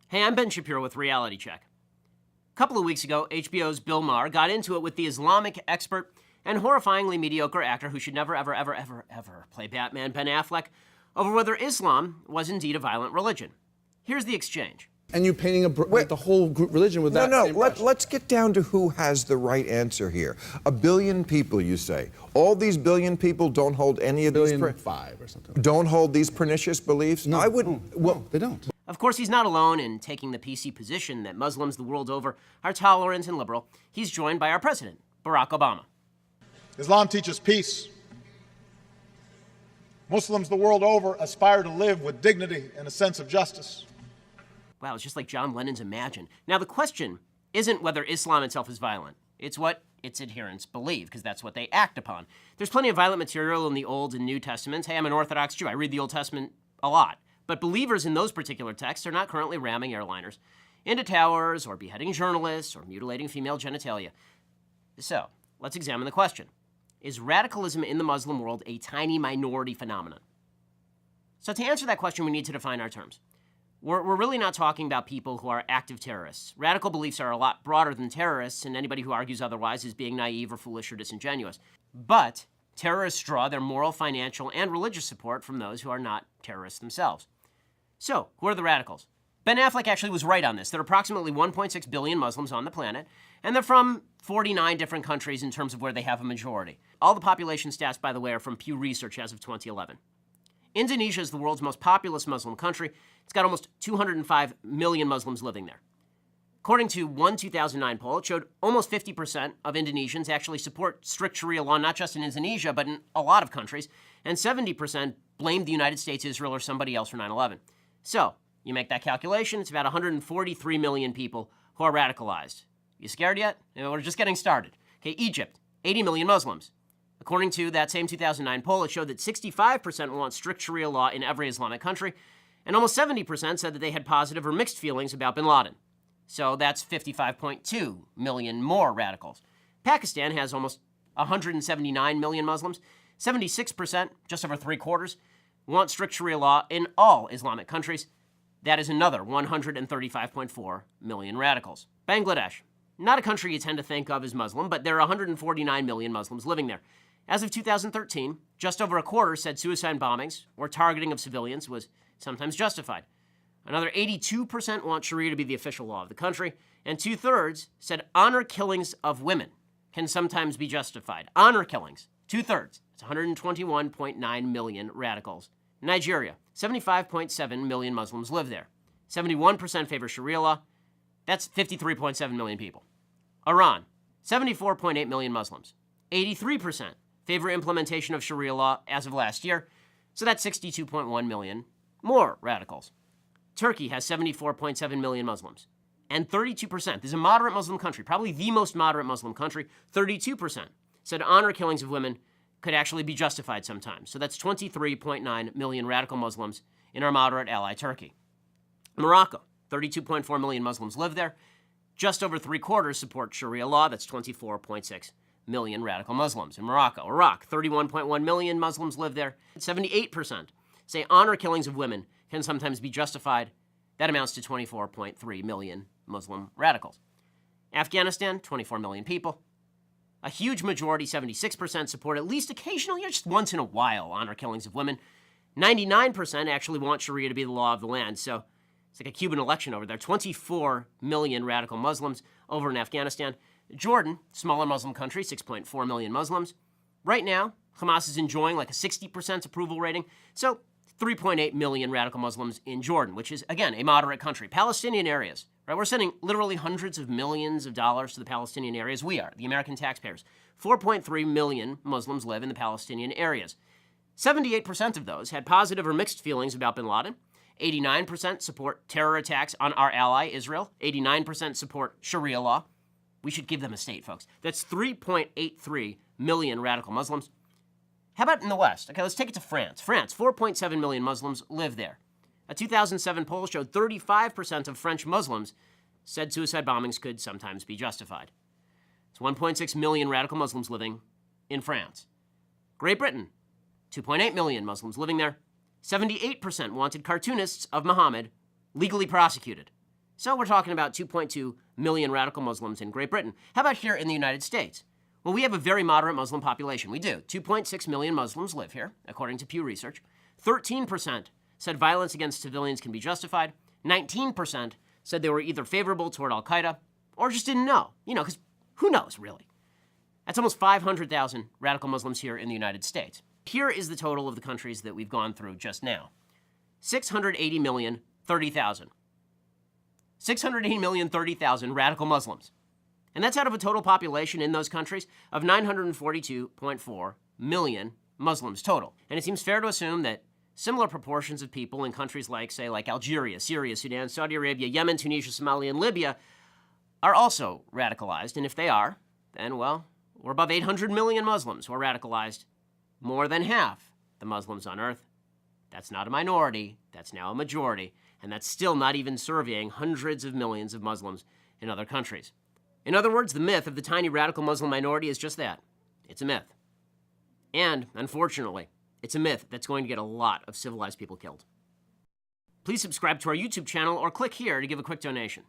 Hey, I'm Ben Shapiro with Reality Check. A couple of weeks ago, HBO's Bill Maher got into it with the Islamic expert and horrifyingly mediocre actor who should never, ever play Batman, Ben Affleck, over whether Islam was indeed a violent religion. Here's the exchange. And you painting the whole group religion with that same brush. Let's get down to who has the right answer here. 1 billion people, you say. All these billion people don't hold any of these... 1.5 or something. Don't hold these pernicious beliefs? No, I would... well, they don't. Of course, he's not alone in taking the PC position that Muslims the world over are tolerant and liberal. He's joined by our president, Barack Obama. Islam teaches peace. Muslims the world over aspire to live with dignity and a sense of justice. Wow, it's just like John Lennon's Imagine. Now, the question isn't whether Islam itself is violent. It's what its adherents believe, because that's what they act upon. There's plenty of violent material in the Old and New Testaments. Hey, I'm an Orthodox Jew. I read the Old Testament a lot. But believers in those particular texts are not currently ramming airliners into towers or beheading journalists or mutilating female genitalia. So, let's examine the question. Is radicalism in the Muslim world a tiny minority phenomenon? So to answer that question, we need to define our terms. We're really not talking about people who are active terrorists. Radical beliefs are a lot broader than terrorists, and anybody who argues otherwise is being naive or foolish or disingenuous. But terrorists draw their moral, financial, and religious support from those who are not terrorists themselves. So, who are the radicals? Ben Affleck actually was right on this. There are approximately 1.6 billion Muslims on the planet, and they're from 49 different countries in terms of where they have a majority. All the population stats, by the way, are from Pew Research as of 2011. Indonesia is the world's most populous Muslim country. It's got almost 205 million Muslims living there. According to one 2009 poll, it showed almost 50% of Indonesians actually support strict Sharia law, not just in Indonesia, but in a lot of countries, and 70% blamed the United States, Israel, or somebody else for 9/11. So, you make that calculation, it's about 143 million people who are radicalized. You scared yet? We're just getting started. Okay, Egypt, 80 million Muslims. According to that same 2009 poll, it showed that 65% want strict Sharia law in every Islamic country, and almost 70% said that they had positive or mixed feelings about bin Laden. So that's 55.2 million more radicals. Pakistan has almost 179 million Muslims. 76%, just over 3/4, want strict Sharia law in all Islamic countries. That is another 135.4 million radicals. Bangladesh, not a country you tend to think of as Muslim, but there are 149 million Muslims living there. As of 2013, just over a quarter said suicide bombings or targeting of civilians was sometimes justified. Another 82% want Sharia to be the official law of the country, and 2/3 said honor killings of women can sometimes be justified. Honor killings, 2/3. It's 121.9 million radicals. Nigeria, 75.7 million Muslims live there. 71% favor Sharia law. That's 53.7 million people. Iran, 74.8 million Muslims. 83% favor implementation of Sharia law as of last year. So that's 62.1 million more radicals. Turkey has 74.7 million Muslims. And 32%, this is a moderate Muslim country, probably the most moderate Muslim country, 32% said honor killings of women could actually be justified sometimes. So that's 23.9 million radical Muslims in our moderate ally, Turkey. Morocco, 32.4 million Muslims live there. Just over 3/4 support Sharia law. That's 24.6 million radical Muslims in Morocco. Iraq, 31.1 million Muslims live there. 78% say honor killings of women can sometimes be justified. That amounts to 24.3 million Muslim radicals. Afghanistan, 24 million people. A huge majority, 76%, support at least occasionally or just once in a while honor killings of women. 99% actually want Sharia to be the law of the land. So it's like a Cuban election over there. 24 million radical Muslims over in Afghanistan. Jordan, smaller Muslim country, 6.4 million Muslims. Right now, Hamas is enjoying like a 60% approval rating. So 3.8 million radical Muslims in Jordan, which is, again, a moderate country. Palestinian areas, right? We're sending literally hundreds of millions of dollars to the Palestinian areas. We are, the American taxpayers. 4.3 million Muslims live in the Palestinian areas. 78% of those had positive or mixed feelings about bin Laden. 89% support terror attacks on our ally, Israel. 89% support Sharia law. We should give them a state, folks. That's 3.83 million radical Muslims. How about in the West? Okay, let's take it to France. France, 4.7 million Muslims live there. A 2007 poll showed 35% of French Muslims said suicide bombings could sometimes be justified. It's 1.6 million radical Muslims living in France. Great Britain, 2.8 million Muslims living there. 78% wanted cartoonists of Muhammad legally prosecuted. So we're talking about 2.2 million radical Muslims in Great Britain. How about here in the United States? Well, we have a very moderate Muslim population. We do. 2.6 million Muslims live here, according to Pew Research. 13% said violence against civilians can be justified. 19% said they were either favorable toward al-Qaeda or just didn't know. Because who knows, really? That's almost 500,000 radical Muslims here in the United States. Here is the total of the countries that we've gone through just now. 680,030,000. 680,030,000 radical Muslims. And that's out of a total population in those countries of 942.4 million Muslims total. And it seems fair to assume that similar proportions of people in countries like Algeria, Syria, Sudan, Saudi Arabia, Yemen, Tunisia, Somalia, and Libya are also radicalized. And if they are, then, well, we're above 800 million Muslims who are radicalized. More than half the Muslims on earth. That's not a minority, that's now a majority. And that's still not even surveying hundreds of millions of Muslims in other countries. In other words, the myth of the tiny radical Muslim minority is just that. It's a myth. And, unfortunately, it's a myth that's going to get a lot of civilized people killed. Please subscribe to our YouTube channel or click here to give a quick donation.